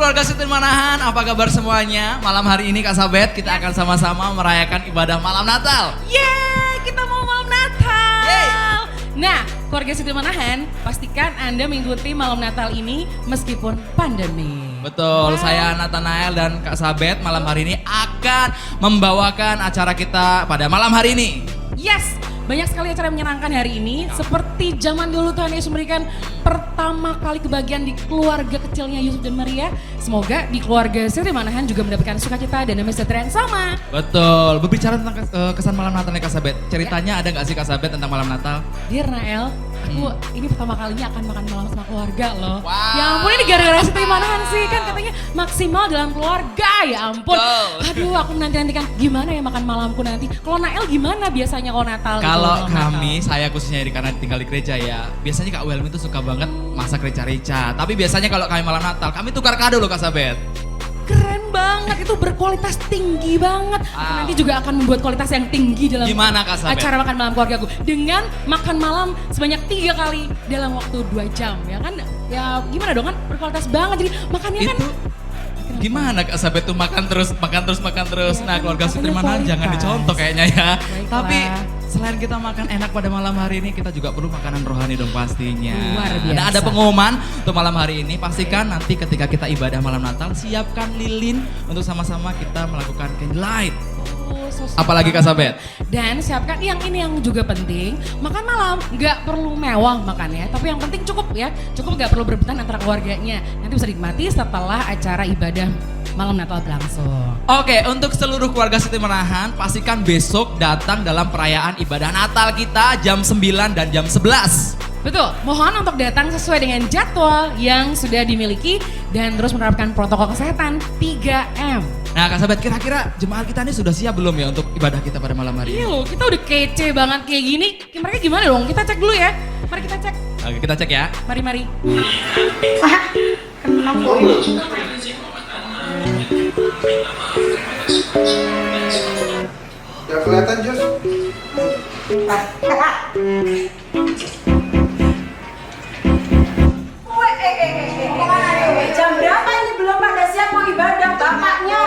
keluarga Setir Manahan, apa kabar semuanya? Malam hari ini Kak Sabet, kita akan sama-sama merayakan ibadah malam Natal. Yeay, kita mau malam Natal. Yeay. Nah, keluarga Setir Manahan, pastikan Anda mengikuti malam Natal ini meskipun pandemi. Betul, saya Nathanael dan Kak Sabet malam hari ini akan membawakan acara kita pada malam hari ini. Yes, banyak sekali acara yang menyenangkan hari ini. Seperti zaman dulu Tuhan Yesus memberikan pertama kali kebahagiaan di keluarga kecilnya Yusuf dan Maria. Semoga di keluarga Setir Manahan juga mendapatkan sukacita dan damai sejahtera yang sama. Betul, berbicara tentang kesan malam Natal nih Kak Sabet. Ceritanya ada nggak sih Kak Sabet tentang malam Natal? Dear Nael, aku ini pertama kalinya akan makan malam sama keluarga loh. Wow. Ya ampun, ini gara-gara Setir Manahan sih, kan katanya maksimal dalam keluarga, ya ampun. Betul. Aduh, aku nanti-nantikan gimana ya makan malamku nanti. Kalau Nael gimana biasanya kalau Natal? Kalau gitu, kami, Natal? saya khususnya karena tinggal di gereja ya. Biasanya Kak Welmi tuh suka banget masak rica-rica. Tapi biasanya kalau kami malam Natal, kami tukar kado loh Kak Sabet. Keren banget, itu berkualitas tinggi banget. Aku nanti juga akan membuat kualitas yang tinggi dalam Gimana Kak Sabet? acara makan malam keluargaku. Dengan makan malam sebanyak 3 kali dalam waktu 2 jam. Ya kan, ya gimana dong kan berkualitas banget. Jadi makannya kan Itu gimana Kak Sabet tuh makan terus. Ya Nah kan, keluarga Setir makanya Manahan jangan kualitas. dicontoh kayaknya ya. Baiklah. Tapi selain kita makan enak pada malam hari ini, kita juga perlu makanan rohani dong pastinya. Luar biasa. Nah ada pengumuman untuk malam hari ini. Pastikan nanti ketika kita ibadah malam Natal, siapkan lilin untuk sama-sama kita melakukan candlelight. Oh, so sweet Apalagi Kak Sabet? Dan siapkan yang ini yang juga penting, makan malam nggak perlu mewah makannya, tapi yang penting cukup ya, cukup nggak perlu berebutan antara keluarganya. Nanti bisa dinikmati setelah acara ibadah malam Natal berlangsung. Oke, untuk seluruh keluarga Setir Manahan, pastikan besok datang dalam perayaan ibadah Natal kita jam 9 dan jam 11. Betul, mohon untuk datang sesuai dengan jadwal yang sudah dimiliki dan terus menerapkan protokol kesehatan 3M. Nah Kak Sabet, kira-kira jemaat kita ini sudah siap belum ya untuk ibadah kita pada malam hari Iya ini? loh, kita udah kece banget kayak gini. Mereka gimana dong? Kita cek dulu ya. Mari kita cek. Oke, kita cek ya. Mari. Gak kelihatan Jus. Jam berapa ini belum pada siap mau ibadah? Bapaknya,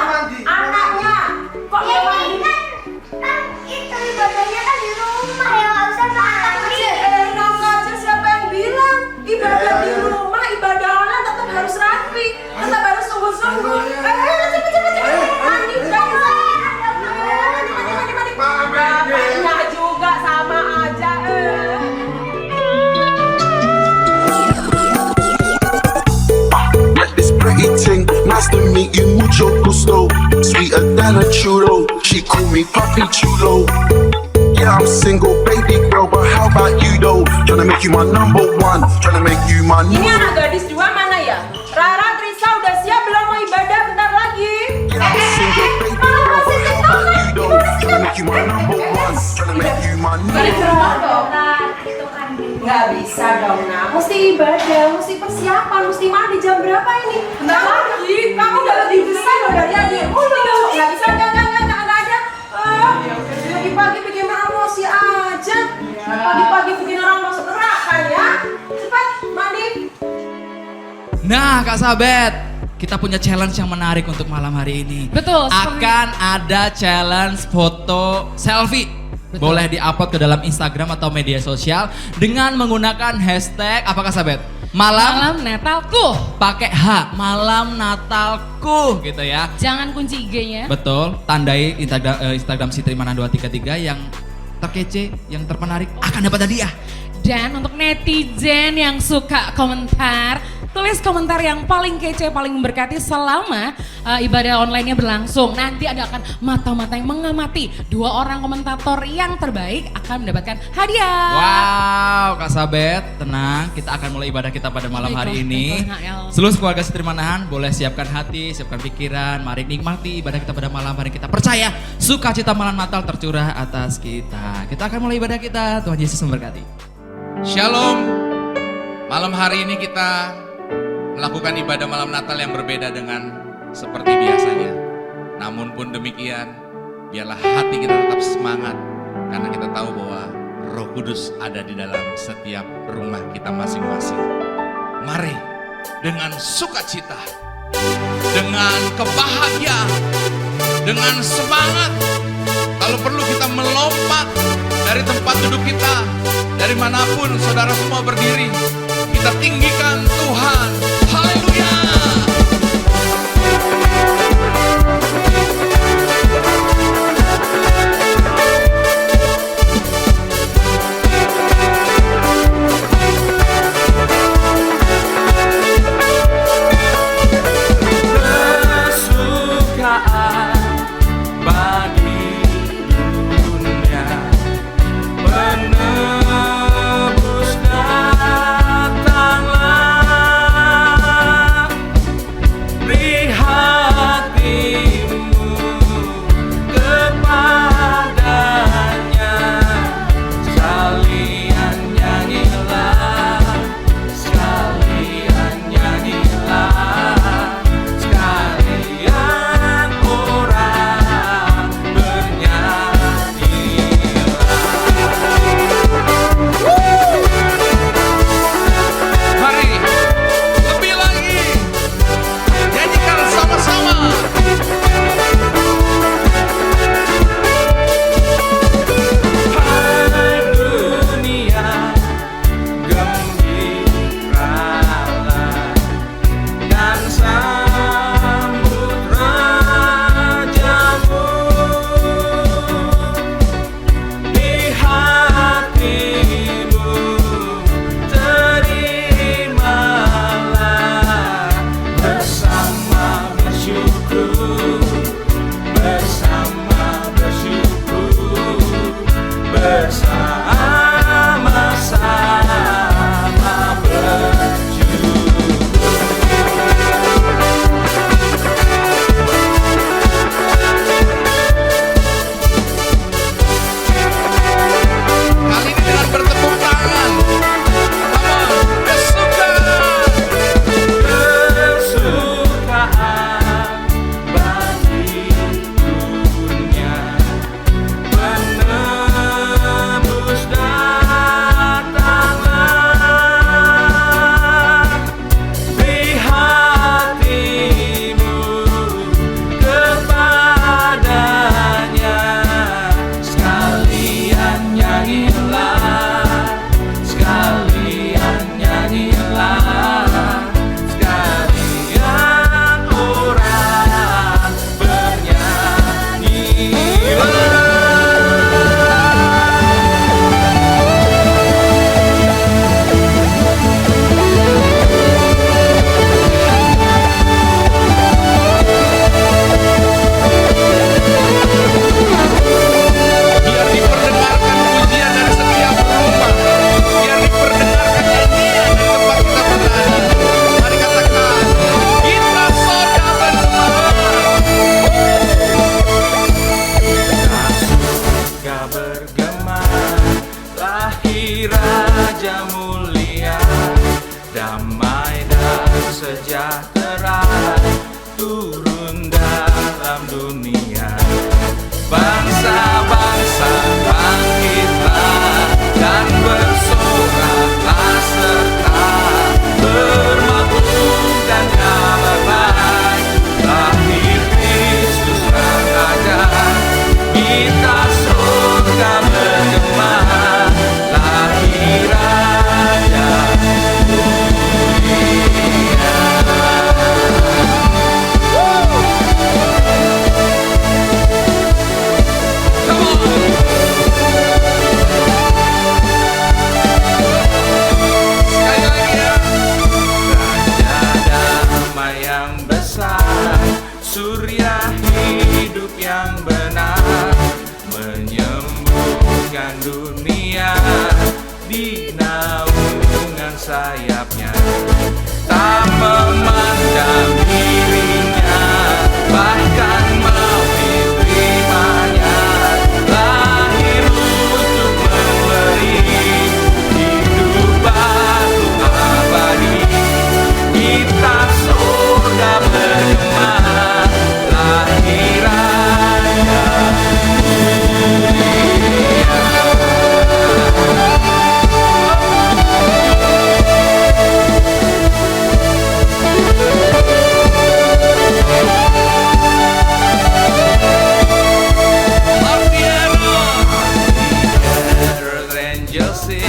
anaknya, kok Ya belum ini kan itu ibadahnya kan di rumah ya, nggak usah mandi. enak aja siapa yang bilang ibadah di rumah, ibadah online tetap harus rapi, tetap harus sungguh-sungguh. Cepet, mandi udah mandi. Bapaknya juga sama aja. Like this pretty ting, nice to meet you, mucho gusto. Sweeter than a churro, she call me Papi Chulo. Yeah, I'm single, baby girl, but how about you though? Tryna make you my number one, tryna make you my Ini new. anak gadis dua mana ya? Rara, Trisa udah siap belum mau ibadah? Bentar lagi. Yeah, I'm single, baby girl, but how about you though? Tryna make you my number one, tryna make you my Balik ke new. rumah dong. Itu kan Nggak bisa dong, Nak. Mesti ibadah, mesti persiapan, mesti mandi. Jam berapa ini? Bentar lagi. Kamu udah lebih besar loh dari adik. Nggak bisa, nggak ada. Pagi-pagi bikin orang emosi aja. Pagi-pagi bikin orang masuk neraka ya. Cepat, mandi. Nah Kak Sabet, kita punya challenge yang menarik untuk malam hari ini. Betul, seperti- Akan ada challenge foto selfie. Betul. Boleh diupload ke dalam Instagram atau media sosial dengan menggunakan hashtag apa Kak Sabet? Malam Malam Natalku. pakai H, malam Natalku gitu ya. Jangan kunci IG-nya. Betul, tandai Instagram Setir Manahan 233 yang terkece, yang termenarik akan dapat hadiah. Dan untuk netizen yang suka komentar, tulis komentar yang paling kece, paling memberkati selama ibadah online-nya berlangsung. Nanti ada akan mata-mata yang mengamati 2 orang komentator yang terbaik akan mendapatkan hadiah. Wow, Kak Sabet, tenang. Kita akan mulai ibadah kita pada malam hari ini. Baiklah, Nael. Seluruh keluarga Setir Manahan boleh siapkan hati, siapkan pikiran. Mari nikmati ibadah kita pada malam hari. Kita percaya sukacita malam Natal tercurah atas kita. Kita akan mulai ibadah kita. Tuhan Yesus memberkati. Shalom. Malam hari ini kita melakukan ibadah malam Natal yang berbeda dengan seperti biasanya. Namun pun demikian, biarlah hati kita tetap semangat karena kita tahu bahwa Roh Kudus ada di dalam setiap rumah kita masing-masing. Mari dengan sukacita dengan kebahagiaan, dengan semangat. Kalau perlu kita melompat dari tempat duduk kita, dari manapun saudara semua berdiri, kita tinggikan Tuhan. Haleluya. sejahtera turun dalam dunia. Bangsa-bangsa bangkitlah dan bersoraklah serta bermakmurkan kabar baik. Lahir Kristus Sang Raja, kita surga bergema. Lahir Raja surya hidup yang benar, menyembuhkan dunia di naungan sayapnya. Tak memandang dirinya, bahkan mau diterimanya. Lahir untuk memberi hidup baru abadi. Kita surga bergema. Lahir Raja dunia. will sing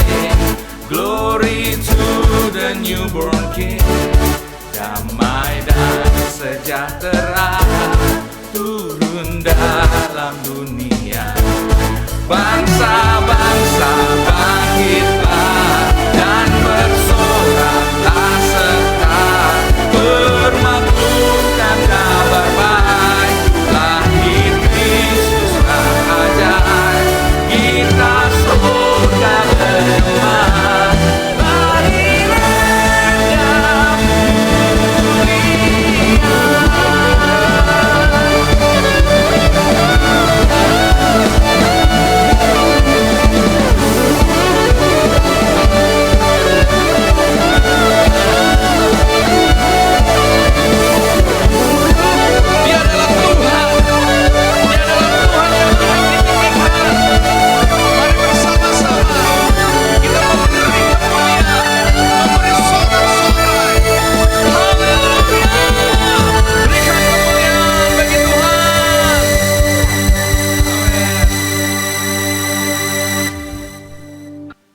glory to the newborn King. Damai dan sejahtera turun dalam dunia. Bangsa-bangsa bangkitlah dan bersoraklah serta bermaklumkan kabar baik. Lahir Kristus Raja, kita surga bergema. Lahir Raja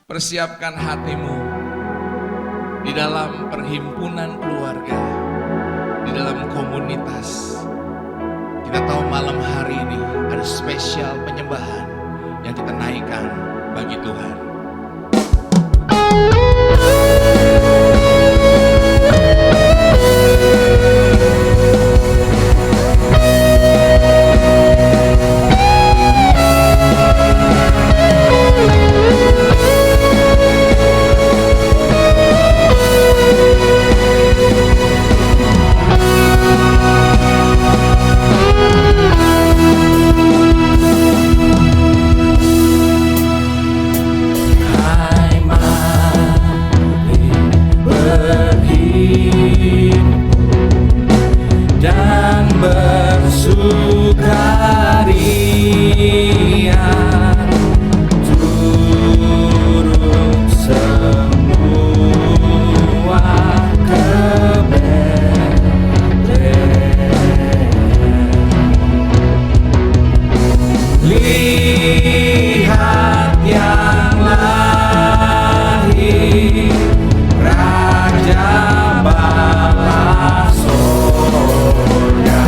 persiapkan hatimu di dalam perhimpunan keluarga, di dalam komunitas. Kita tahu malam hari ini ada spesial penyembahan yang kita naikkan bagi Tuhan. Dan bersukaria turun semua ke Betlehem. Lihat yang lahir, Raja bala sorga,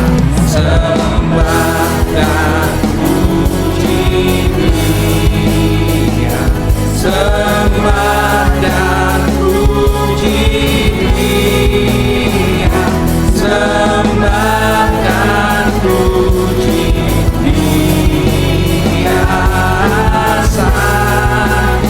sembah dan puji Dia, sembah dan puji Dia, sembah dan puji Dia. Sang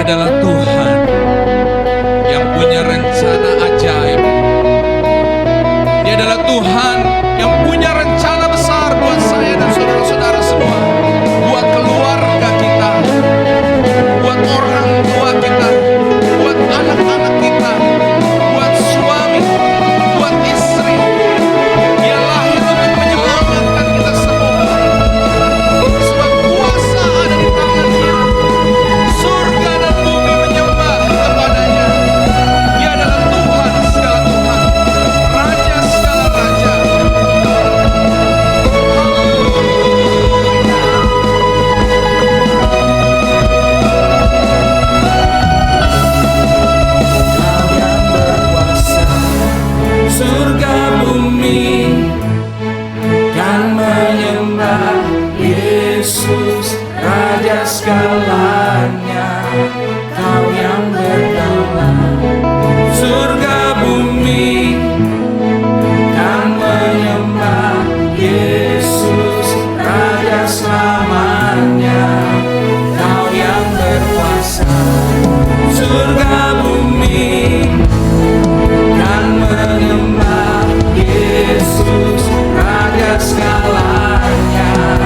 Dia adalah Tuhan yang punya rencana ajaib. Dia adalah Tuhan yang punya rencana besar buat saya dan saudara-saudara semua, buat keluarga kita, buat orang tua kita, buat anak-anak kita, buat suami, buat istri. Dia lahir untuk menyelamatkan kita semua. Sebab kuasa ada di tangan-Nya. Surga dan bumi menyembah kepada-Nya. Dia adalah Tuhan segala Tuhan, Raja segala Raja. Kau yang berkuasa, surga bumi kan menyembah Yesus, Raja segalanya. Kau yang berdaulat, surga bumi kan menyembah Yesus, Raja selamanya. Kau yang berkuasa, surga bumi kan menyembah Yesus, Raja segalanya.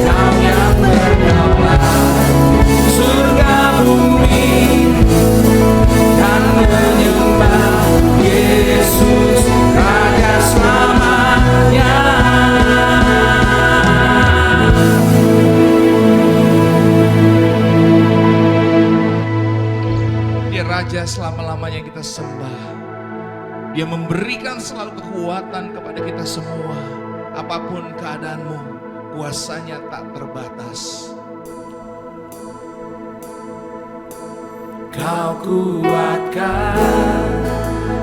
Kau yang berdaulat, surga bumi kan menyembah Yesus, Raja selamanya. Dia Raja selama-lamanya yang kita sembah. Dia memberikan selalu kekuatan kepada kita semua. Apapun keadaanmu, kuasanya tak terbatas. Kau kuatkan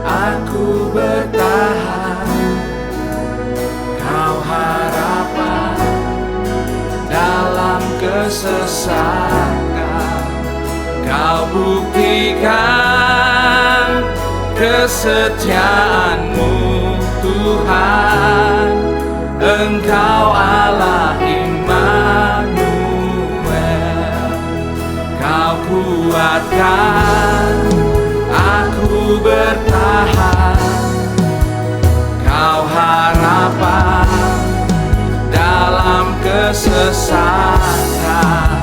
aku bertahan, Kau harapan dalam kesesakan. Kau buktikan kesetiaan-Mu Tuhan, Engkau Allah Immanuel. Kau kuatkan aku bertahan, Kau harapan dalam kesesakan.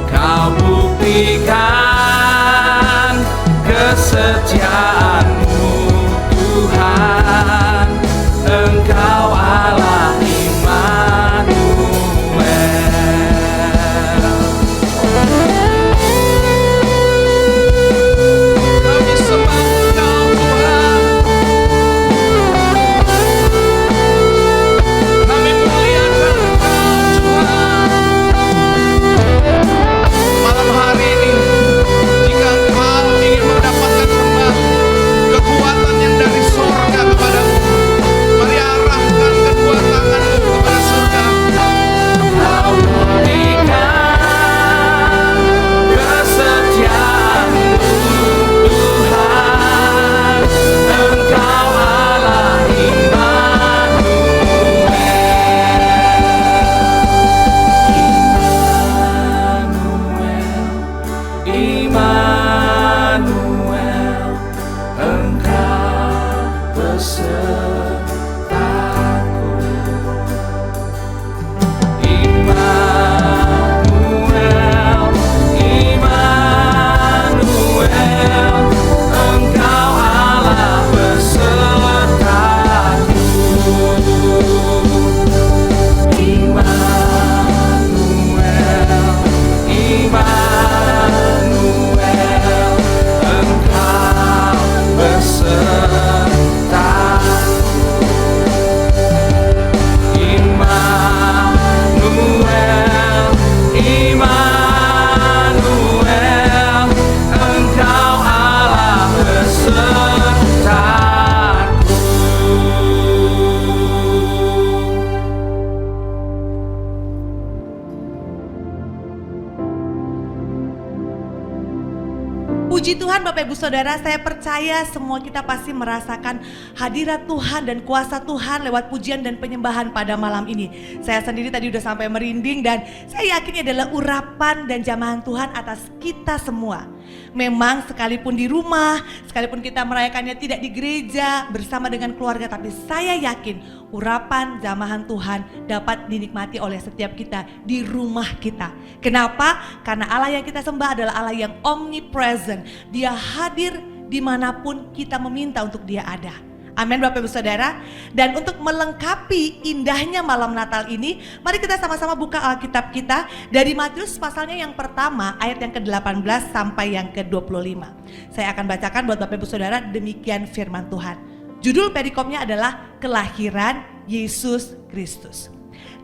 Kau buktikan kesetiaan-Mu Tuhan, Engkau Allah Immanuel. Kami sembah Engkau Tuhan. Kami muliakan Engkau Tuhan. Malam hari ini, jika Engkau ingin mendapatkan kembali kekuatan yang dari surga kepadamu, mari arahkan kedua tanganmu kepada surga. Kau buktikan kesetiaan-Mu Tuhan, Engkau Allah Immanuel. Immanuel, Engkau besertaku. Immanuel, Immanuel, Engkau Allah besertaku. Immanuel, Immanuel, Engkau besertaku. Immanuel, Immanuel, Engkau Allah besertaku. Puji Tuhan Bapak Ibu Saudara, saya percaya semua kita pasti merasakan hadirat Tuhan dan kuasa Tuhan lewat pujian dan penyembahan pada malam ini. Saya sendiri tadi udah sampai merinding dan saya yakin ini adalah urapan dan jamahan Tuhan atas kita semua. Memang sekalipun di rumah, sekalipun kita merayakannya tidak di gereja bersama dengan keluarga, tapi saya yakin urapan jamahan Tuhan dapat dinikmati oleh setiap kita di rumah kita. Kenapa? Karena Allah yang kita sembah adalah Allah yang omnipresent. Dia hadir dimanapun kita meminta untuk dia ada. Amin Bapak Ibu Saudara. Dan untuk melengkapi indahnya malam Natal ini, mari kita sama-sama buka Alkitab kita dari Matius pasalnya yang pertama ayat yang ke-18 sampai yang ke-25. Saya akan bacakan buat Bapak Ibu Saudara, demikian firman Tuhan. Judul perikopnya adalah Kelahiran Yesus Kristus.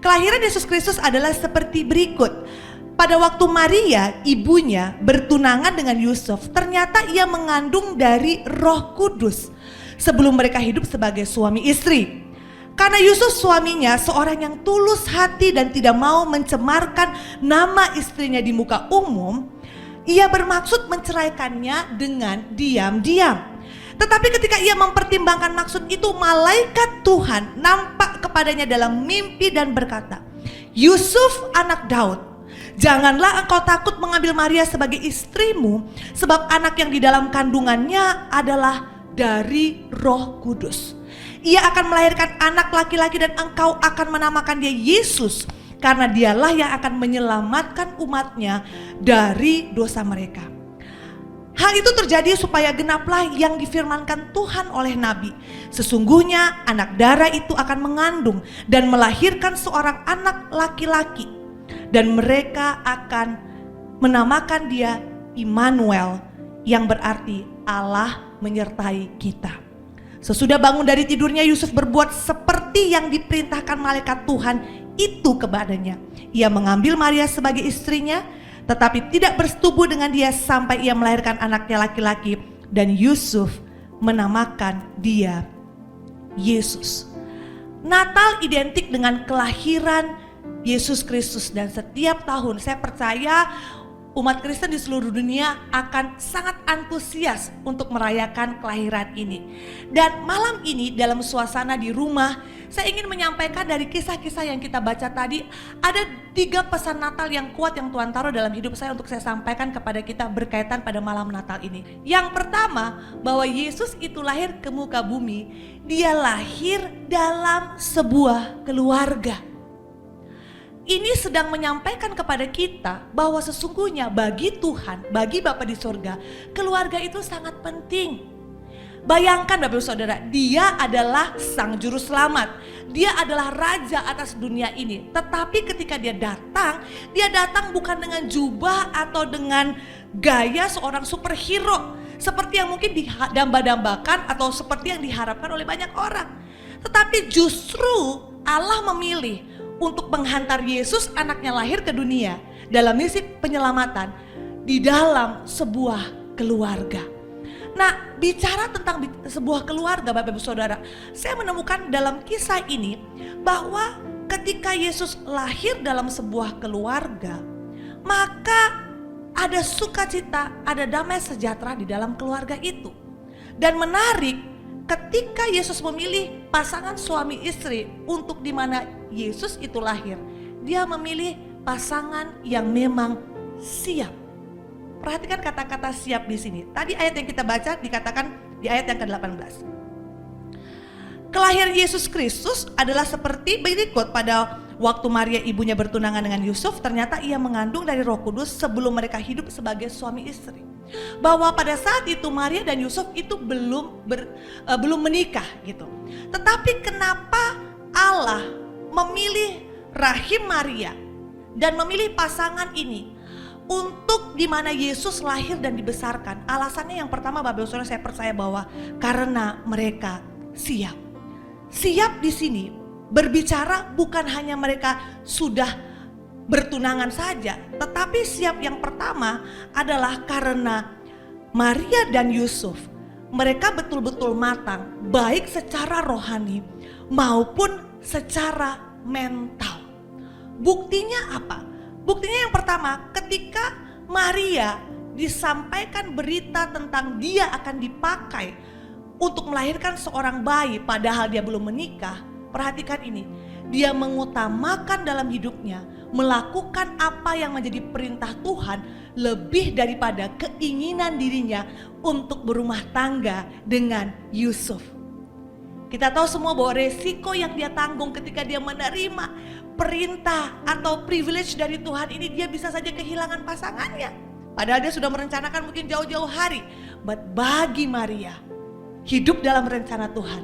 Kelahiran Yesus Kristus adalah seperti berikut. Pada waktu Maria, ibunya, bertunangan dengan Yusuf, ternyata ia mengandung dari Roh Kudus sebelum mereka hidup sebagai suami istri. Karena Yusuf suaminya seorang yang tulus hati dan tidak mau mencemarkan nama istrinya di muka umum, ia bermaksud menceraikannya dengan diam-diam. Tetapi ketika ia mempertimbangkan maksud itu, malaikat Tuhan nampak kepadanya dalam mimpi dan berkata, "Yusuf anak Daud, janganlah engkau takut mengambil Maria sebagai istrimu, sebab anak yang di dalam kandungannya adalah dari Roh Kudus. Ia akan melahirkan anak laki-laki dan engkau akan menamakan dia Yesus, karena dialah yang akan menyelamatkan umatnya dari dosa mereka." Hal itu terjadi supaya genaplah yang difirmankan Tuhan oleh Nabi. Sesungguhnya anak darah itu akan mengandung dan melahirkan seorang anak laki-laki, dan mereka akan menamakan dia Immanuel, yang berarti Allah menyertai kita. Sesudah bangun dari tidurnya, Yusuf berbuat seperti yang diperintahkan malaikat Tuhan itu kepadanya. Ia mengambil Maria sebagai istrinya, tetapi tidak bersetubuh dengan dia sampai ia melahirkan anaknya laki-laki, dan Yusuf menamakan dia Yesus. Natal identik dengan kelahiran Yesus Kristus, dan setiap tahun saya percaya umat Kristen di seluruh dunia akan sangat antusias untuk merayakan kelahiran ini. Dan malam ini dalam suasana di rumah, saya ingin menyampaikan dari kisah-kisah yang kita baca tadi, ada 3 pesan Natal yang kuat yang Tuhan taruh dalam hidup saya untuk saya sampaikan kepada kita berkaitan pada malam Natal ini. Yang pertama, bahwa Yesus itu lahir ke muka bumi, dia lahir dalam sebuah keluarga. Ini sedang menyampaikan kepada kita bahwa sesungguhnya bagi Tuhan, bagi Bapa di surga, keluarga itu sangat penting. Bayangkan Bapak Ibu Saudara, dia adalah sang juru selamat. Dia adalah raja atas dunia ini. Tetapi ketika dia datang bukan dengan jubah atau dengan gaya seorang superhero, seperti yang mungkin didamba-dambakan atau seperti yang diharapkan oleh banyak orang. Tetapi justru Allah memilih untuk menghantar Yesus anaknya lahir ke dunia dalam misi penyelamatan di dalam sebuah keluarga. Nah, bicara tentang sebuah keluarga Bapak Ibu Saudara, saya menemukan dalam kisah ini bahwa ketika Yesus lahir dalam sebuah keluarga, maka ada sukacita, ada damai sejahtera di dalam keluarga itu. Dan menarik, ketika Yesus memilih pasangan suami istri untuk di mana Yesus itu lahir, dia memilih pasangan yang memang siap. Perhatikan kata-kata siap di sini. Tadi ayat yang kita baca dikatakan di ayat yang ke-18. Kelahiran Yesus Kristus adalah seperti berikut. Pada waktu Maria ibunya bertunangan dengan Yusuf, ternyata ia mengandung dari Roh Kudus sebelum mereka hidup sebagai suami istri. Bahwa pada saat itu Maria dan Yusuf itu belum menikah gitu. Tetapi kenapa Allah memilih rahim Maria dan memilih pasangan ini untuk di mana Yesus lahir dan dibesarkan? Alasannya yang pertama Bapak Ibu Saudara, saya percaya bahwa karena mereka siap. Siap di sini berbicara bukan hanya mereka sudah bertunangan saja, tetapi siap yang pertama adalah karena Maria dan Yusuf, mereka betul-betul matang, baik secara rohani maupun secara mental. Buktinya apa? Buktinya yang pertama, ketika Maria disampaikan berita tentang dia akan dipakai untuk melahirkan seorang bayi padahal dia belum menikah. Perhatikan ini, dia mengutamakan dalam hidupnya melakukan apa yang menjadi perintah Tuhan lebih daripada keinginan dirinya untuk berumah tangga dengan Yusuf. Kita tahu semua bahwa resiko yang dia tanggung ketika dia menerima perintah atau privilege dari Tuhan ini, dia bisa saja kehilangan pasangannya. Padahal dia sudah merencanakan mungkin jauh-jauh hari. But bagi Maria, hidup dalam rencana Tuhan,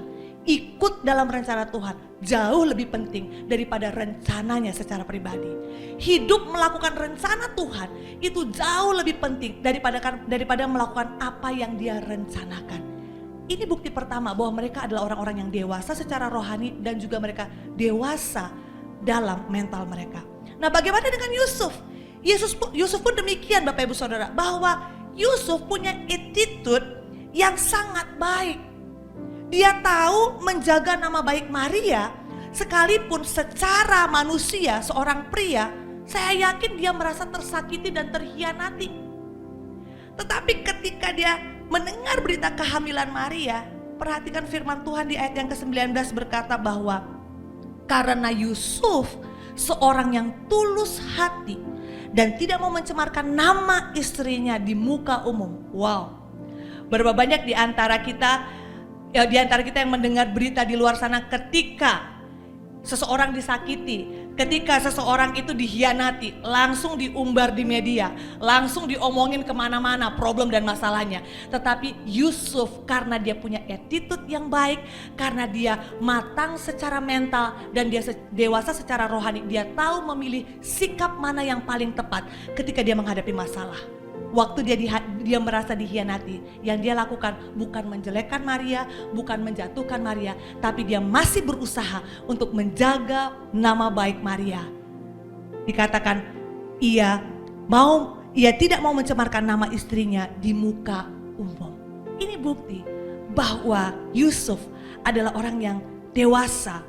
ikut dalam rencana Tuhan jauh lebih penting daripada rencananya secara pribadi. Hidup melakukan rencana Tuhan itu jauh lebih penting daripada melakukan apa yang dia rencanakan. Ini bukti pertama bahwa mereka adalah orang-orang yang dewasa secara rohani dan juga mereka dewasa dalam mental mereka. Nah, bagaimana dengan Yusuf? Yusuf pun demikian, Bapak Ibu Saudara, bahwa Yusuf punya attitude yang sangat baik. Dia tahu menjaga nama baik Maria, sekalipun secara manusia seorang pria, saya yakin dia merasa tersakiti dan terhianati. Tetapi ketika dia mendengar berita kehamilan Maria, perhatikan firman Tuhan di ayat yang ke-19 berkata bahwa karena Yusuf seorang yang tulus hati dan tidak mau mencemarkan nama istrinya di muka umum. Wow. Berapa banyak di antara kita yang mendengar berita di luar sana ketika seseorang disakiti, ketika seseorang itu dikhianati, langsung diumbar di media, langsung diomongin kemana-mana problem dan masalahnya. Tetapi Yusuf karena dia punya attitude yang baik, karena dia matang secara mental dan dia dewasa secara rohani, dia tahu memilih sikap mana yang paling tepat ketika dia menghadapi masalah. Waktu dia merasa dikhianati, yang dia lakukan bukan menjelekkan Maria, bukan menjatuhkan Maria, tapi dia masih berusaha untuk menjaga nama baik Maria. Dikatakan ia tidak mau mencemarkan nama istrinya di muka umum. Ini bukti bahwa Yusuf adalah orang yang dewasa,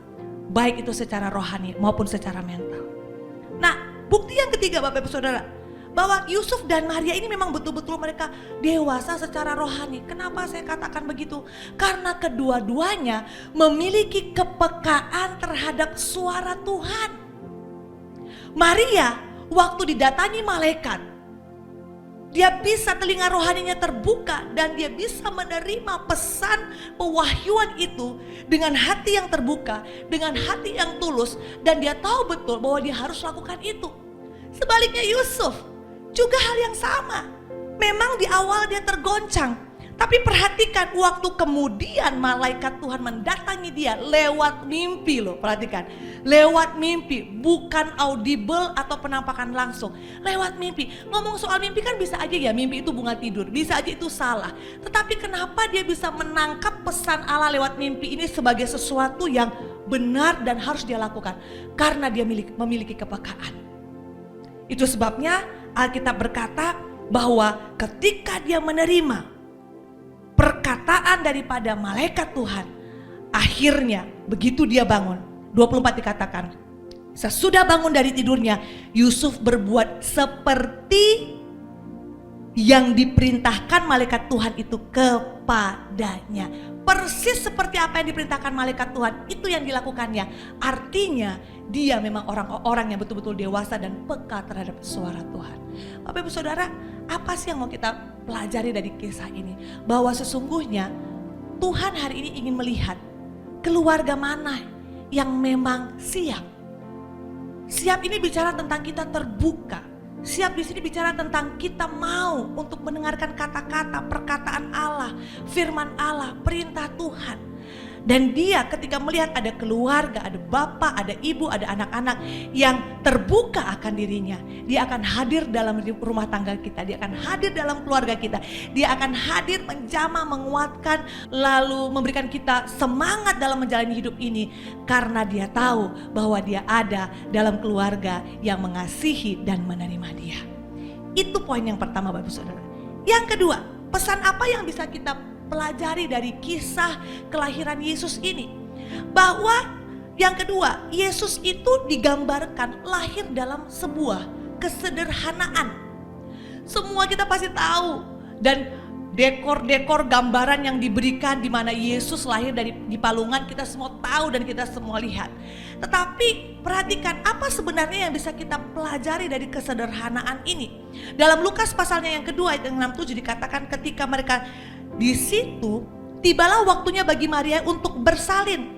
baik itu secara rohani maupun secara mental. Nah, bukti yang ketiga Bapak Ibu Saudara, bahwa Yusuf dan Maria ini memang betul-betul mereka dewasa secara rohani. Kenapa saya katakan begitu? Karena kedua-duanya memiliki kepekaan terhadap suara Tuhan. Maria waktu didatangi malaikat, dia bisa telinga rohaninya terbuka dan dia bisa menerima pesan pewahyuan itu dengan hati yang terbuka, dengan hati yang tulus, dan dia tahu betul bahwa dia harus lakukan itu. Sebaliknya Yusuf juga hal yang sama. Memang di awal dia tergoncang, tapi perhatikan waktu kemudian malaikat Tuhan mendatangi dia lewat mimpi loh. Perhatikan, lewat mimpi, bukan audible atau penampakan langsung. Lewat mimpi. Ngomong soal mimpi kan bisa aja ya mimpi itu bunga tidur, bisa aja itu salah. Tetapi kenapa dia bisa menangkap pesan Allah lewat mimpi ini sebagai sesuatu yang benar dan harus dia lakukan? Karena dia memiliki kepekaan. Itu sebabnya Alkitab berkata bahwa ketika dia menerima perkataan daripada malaikat Tuhan, akhirnya begitu dia bangun, 24 dikatakan, sesudah bangun dari tidurnya, Yusuf berbuat seperti yang diperintahkan malaikat Tuhan itu kepadanya. Persis seperti apa yang diperintahkan malaikat Tuhan, itu yang dilakukannya. Artinya dia memang orang-orang yang betul-betul dewasa dan peka terhadap suara Tuhan. Bapak Ibu Saudara, apa sih yang mau kita pelajari dari kisah ini? Bahwa sesungguhnya Tuhan hari ini ingin melihat keluarga mana yang memang siap. Siap ini bicara tentang kita terbuka. Siap di sini bicara tentang kita mau untuk mendengarkan kata-kata, perkataan Allah, firman Allah, perintah Tuhan. Dan dia ketika melihat ada keluarga, ada bapak, ada ibu, ada anak-anak yang terbuka akan dirinya, dia akan hadir dalam rumah tangga kita, dia akan hadir dalam keluarga kita, dia akan hadir menjamah, menguatkan, lalu memberikan kita semangat dalam menjalani hidup ini. Karena dia tahu bahwa dia ada dalam keluarga yang mengasihi dan menerima dia. Itu poin yang pertama Bapak Ibu Saudara. Yang kedua, pesan apa yang bisa kita pelajari dari kisah kelahiran Yesus ini? Bahwa yang kedua, Yesus itu digambarkan lahir dalam sebuah kesederhanaan. Semua kita pasti tahu dan dekor-dekor gambaran yang diberikan di mana Yesus lahir di palungan, kita semua tahu dan kita semua lihat. Tetapi perhatikan apa sebenarnya yang bisa kita pelajari dari kesederhanaan ini. Dalam Lukas pasalnya yang kedua ayat 67 dikatakan ketika mereka di situ, tibalah waktunya bagi Maria untuk bersalin.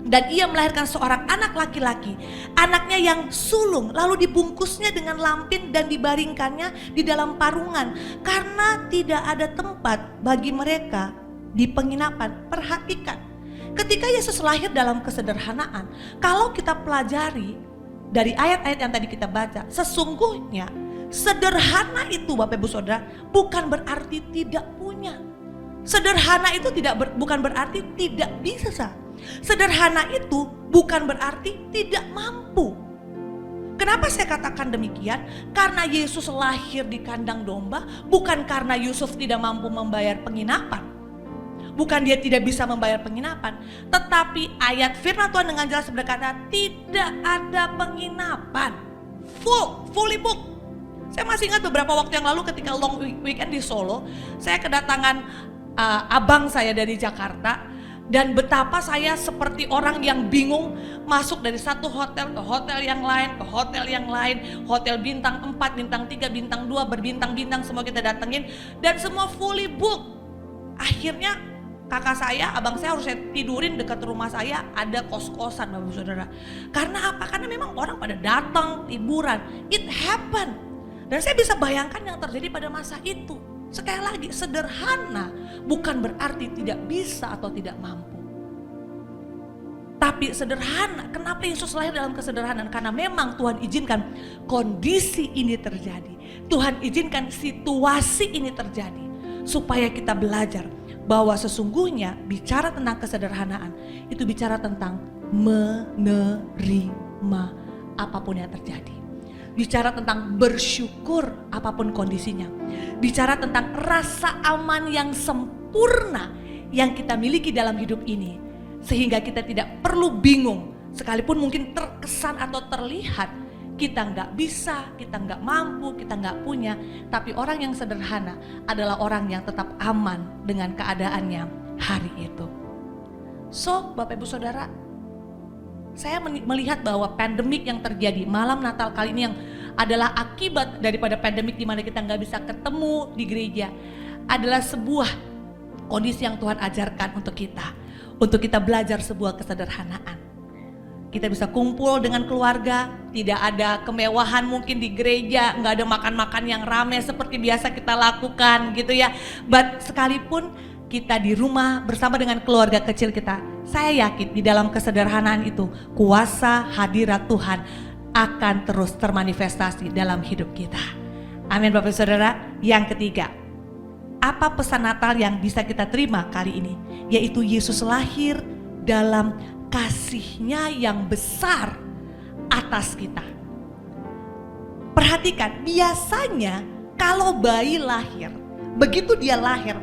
Dan ia melahirkan seorang anak laki-laki, anaknya yang sulung, lalu dibungkusnya dengan lampin dan dibaringkannya di dalam parungan karena tidak ada tempat bagi mereka di penginapan. Perhatikan, ketika Yesus lahir dalam kesederhanaan, kalau kita pelajari dari ayat-ayat yang tadi kita baca, sesungguhnya sederhana itu Bapak Ibu Saudara bukan berarti tidak punya. Sederhana itu bukan berarti tidak bisa. Sederhana itu bukan berarti tidak mampu. Kenapa saya katakan demikian? Karena Yesus lahir di kandang domba, bukan karena Yusuf tidak mampu membayar penginapan. Bukan dia tidak bisa membayar penginapan, tetapi ayat firman Tuhan dengan jelas berkata tidak ada penginapan. Fully booked. Saya masih ingat beberapa waktu yang lalu ketika long weekend di Solo, saya kedatangan abang saya dari Jakarta. Dan betapa saya seperti orang yang bingung masuk dari satu hotel ke hotel yang lain, ke hotel yang lain, hotel bintang 4, bintang 3, bintang 2, berbintang-bintang semua kita datengin dan semua fully booked. Akhirnya kakak saya, abang saya harus saya tidurin dekat rumah saya, ada kos-kosan Bapak Saudara. Karena apa? Karena memang orang pada datang liburan. It happen. Dan saya bisa bayangkan yang terjadi pada masa itu. Sekali lagi, sederhana bukan berarti tidak bisa atau tidak mampu. Tapi sederhana, kenapa Yesus lahir dalam kesederhanaan? Karena memang Tuhan izinkan kondisi ini terjadi. Tuhan izinkan situasi ini terjadi. Supaya kita belajar bahwa sesungguhnya bicara tentang kesederhanaan, itu bicara tentang menerima apapun yang terjadi. Bicara tentang bersyukur apapun kondisinya. Bicara tentang rasa aman yang sempurna yang kita miliki dalam hidup ini. Sehingga kita tidak perlu bingung. Sekalipun mungkin terkesan atau terlihat kita nggak bisa, kita nggak mampu, kita nggak punya. Tapi orang yang sederhana adalah orang yang tetap aman dengan keadaannya hari itu. So Bapak Ibu Saudara, saya melihat bahwa pandemik yang terjadi malam Natal kali ini yang adalah akibat daripada pandemik di mana kita nggak bisa ketemu di gereja adalah sebuah kondisi yang Tuhan ajarkan untuk kita belajar sebuah kesederhanaan. Kita bisa kumpul dengan keluarga, tidak ada kemewahan mungkin di gereja, nggak ada makan-makan yang ramai seperti biasa kita lakukan gitu ya. But sekalipun kita di rumah bersama dengan keluarga kecil kita, saya yakin di dalam kesederhanaan itu kuasa hadirat Tuhan akan terus termanifestasi dalam hidup kita. Amin Bapak Saudara. Yang ketiga, apa pesan Natal yang bisa kita terima kali ini? Yaitu Yesus lahir dalam kasih-Nya yang besar atas kita. Perhatikan, biasanya kalau bayi lahir, begitu dia lahir,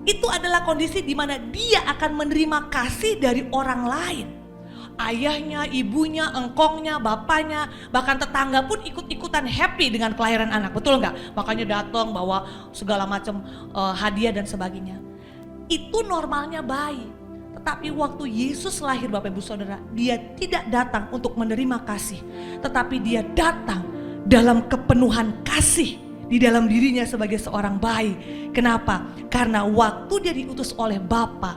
itu adalah kondisi di mana dia akan menerima kasih dari orang lain. Ayahnya, ibunya, engkongnya, bapaknya, bahkan tetangga pun ikut-ikutan happy dengan kelahiran anak, betul nggak? Makanya datang bawa segala macam hadiah dan sebagainya. Itu normalnya bayi. Tetapi waktu Yesus lahir Bapak Ibu Saudara, dia tidak datang untuk menerima kasih, tetapi dia datang dalam kepenuhan kasih di dalam dirinya sebagai seorang bayi. Kenapa? Karena waktu dia diutus oleh Bapa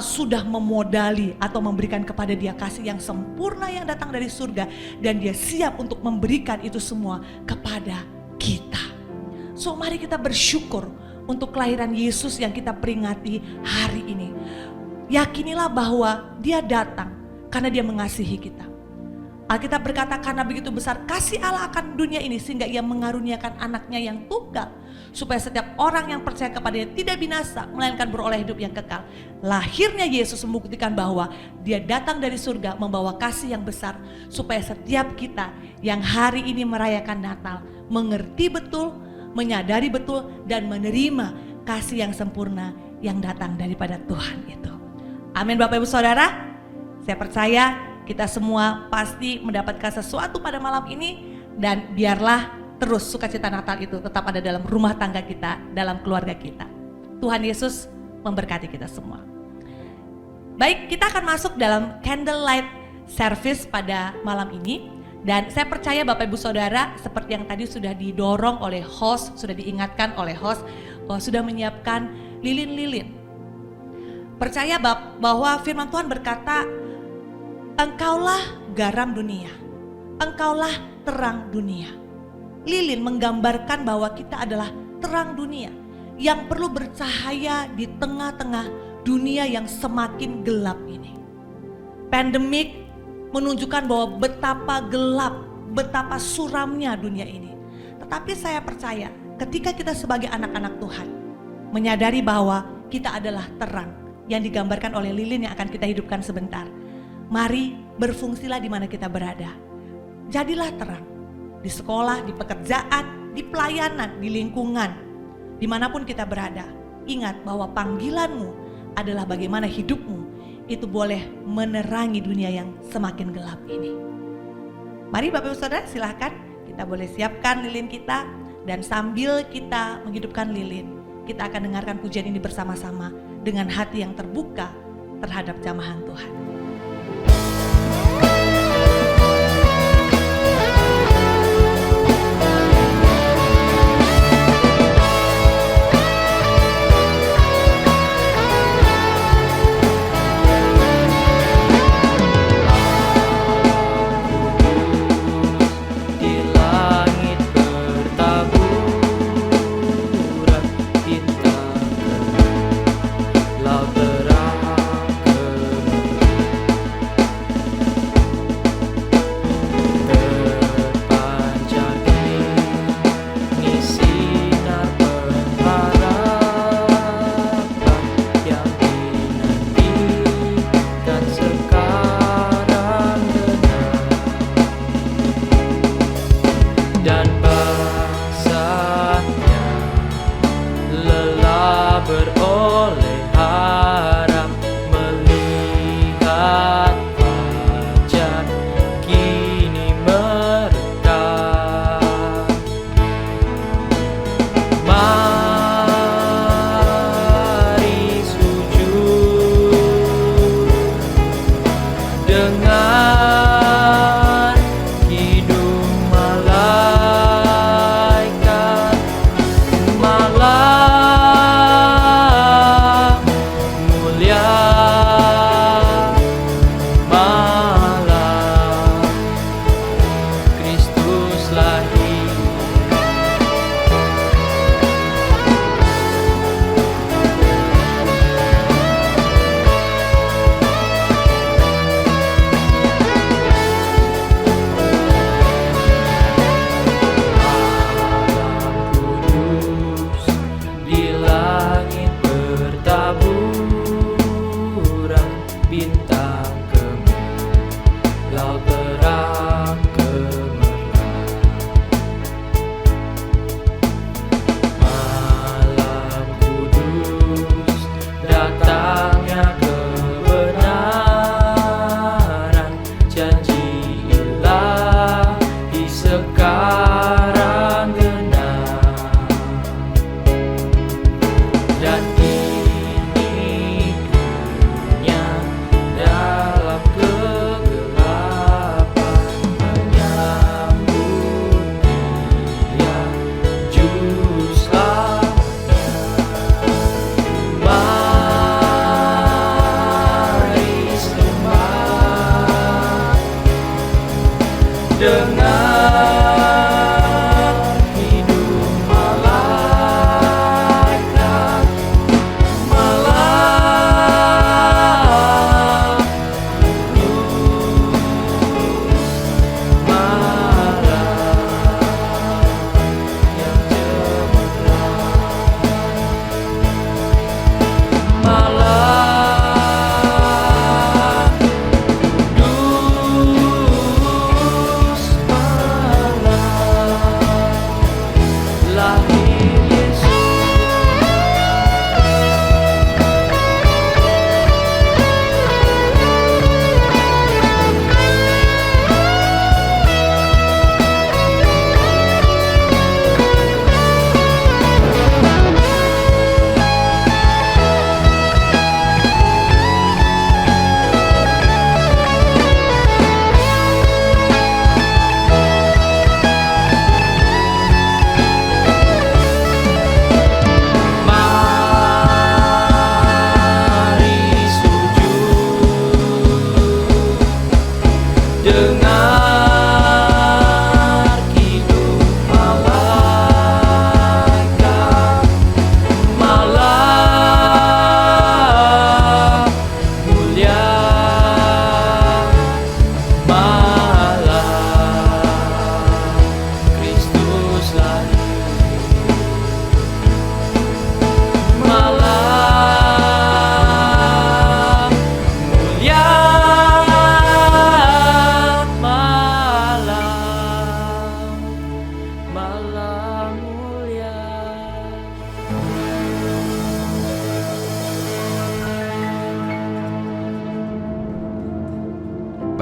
sudah memodali atau memberikan kepada dia kasih yang sempurna yang datang dari surga, dan dia siap untuk memberikan itu semua kepada kita. So mari kita bersyukur untuk kelahiran Yesus yang kita peringati hari ini. Yakinilah bahwa dia datang karena dia mengasihi kita. Alkitab berkata karena begitu besar kasih Allah akan dunia ini sehingga ia mengaruniakan anaknya yang tunggal, supaya setiap orang yang percaya kepadanya tidak binasa melainkan beroleh hidup yang kekal. Lahirnya Yesus membuktikan bahwa dia datang dari surga membawa kasih yang besar, supaya setiap kita yang hari ini merayakan Natal mengerti betul, menyadari betul, dan menerima kasih yang sempurna yang datang daripada Tuhan itu. Amin Bapak Ibu Saudara. Saya percaya kita semua pasti mendapatkan sesuatu pada malam ini, dan biarlah terus sukacita Natal itu tetap ada dalam rumah tangga kita, dalam keluarga kita. Tuhan Yesus memberkati kita semua. Baik, kita akan masuk dalam candlelight service pada malam ini. Dan saya percaya Bapak Ibu Saudara, seperti yang tadi sudah didorong oleh host, sudah diingatkan oleh host, bahwa sudah menyiapkan lilin-lilin. Percaya bahwa firman Tuhan berkata, engkaulah garam dunia, engkaulah terang dunia. Lilin menggambarkan bahwa kita adalah terang dunia yang perlu bercahaya di tengah-tengah dunia yang semakin gelap ini. Pandemik menunjukkan bahwa betapa gelap, betapa suramnya dunia ini. Tetapi saya percaya ketika kita sebagai anak-anak Tuhan menyadari bahwa kita adalah terang yang digambarkan oleh lilin yang akan kita hidupkan sebentar. Mari berfungsilah di mana kita berada. Jadilah terang di sekolah, di pekerjaan, di pelayanan, di lingkungan, dimanapun kita berada. Ingat bahwa panggilanmu adalah bagaimana hidupmu itu boleh menerangi dunia yang semakin gelap ini. Mari Bapak Ibu Saudara, silahkan kita boleh siapkan lilin kita, dan sambil kita menghidupkan lilin, kita akan dengarkan pujian ini bersama-sama dengan hati yang terbuka terhadap jamahan Tuhan.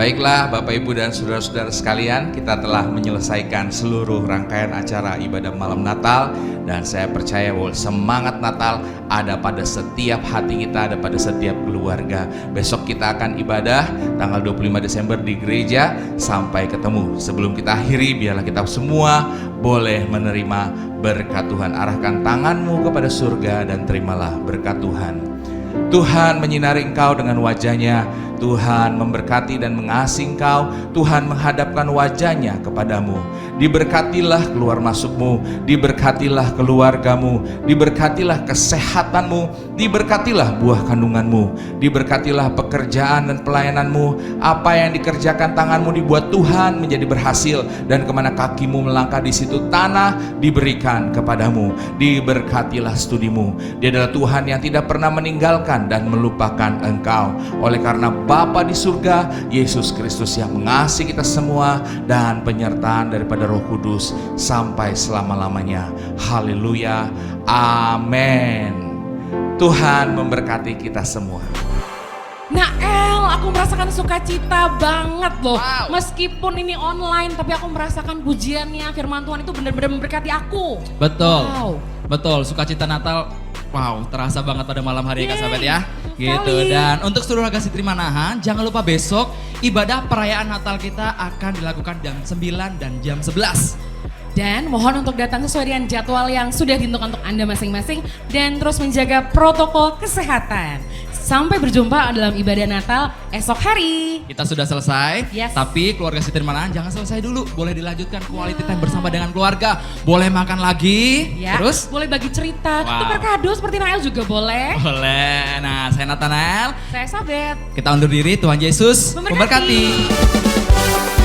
Baiklah Bapak Ibu dan saudara-saudara sekalian, kita telah menyelesaikan seluruh rangkaian acara ibadah malam Natal. Dan saya percaya bahwa semangat Natal ada pada setiap hati kita, ada pada setiap keluarga. Besok kita akan ibadah tanggal 25 Desember di gereja. Sampai ketemu. Sebelum kita akhiri, biarlah kita semua boleh menerima berkat Tuhan. Arahkan tanganmu kepada surga dan terimalah berkat Tuhan. Tuhan menyinari engkau dengan wajahnya, Tuhan memberkati dan mengasihi engkau, Tuhan menghadapkan wajahnya kepadamu. Diberkatilah keluar masukmu, diberkatilah keluargamu, diberkatilah kesehatanmu, diberkatilah buah kandunganmu, diberkatilah pekerjaan dan pelayananmu. Apa yang dikerjakan tanganmu dibuat Tuhan menjadi berhasil, dan kemana kakimu melangkah di situ tanah diberikan kepadamu. Diberkatilah studimu. Dia adalah Tuhan yang tidak pernah meninggalkan dan melupakan engkau. Oleh karena Bapa di surga, Yesus Kristus yang mengasihi kita semua, dan penyertaan daripada Roh Kudus sampai selama-lamanya. Haleluya. Amin. Tuhan memberkati kita semua. Nah El, aku merasakan sukacita banget loh. Wow. Meskipun ini online, tapi aku merasakan pujiannya, firman Tuhan itu benar-benar memberkati aku. Betul. Wow. Betul, sukacita Natal. Wow, terasa banget pada malam hari ya Kak Sahabat ya. betul Gitu. sekali. Dan untuk seluruh Kasih Trimanahan, jangan lupa besok ibadah perayaan Natal kita akan dilakukan jam 9 dan jam 11. Dan mohon untuk datang sesuai dengan jadwal yang sudah ditentukan untuk Anda masing-masing dan terus menjaga protokol kesehatan. Sampai berjumpa dalam ibadah Natal esok hari. Kita sudah selesai, Yes. tapi keluarga Kasih Trimanahan jangan selesai dulu. Boleh dilanjutkan quality time bersama dengan keluarga. Boleh makan lagi, Ya, terus? boleh bagi cerita, Wow. tukar kado seperti Nael juga boleh. Boleh. Nah, saya Nathanael. Saya Sabet. Kita undur diri, Tuhan Yesus Memberkati. memberkati.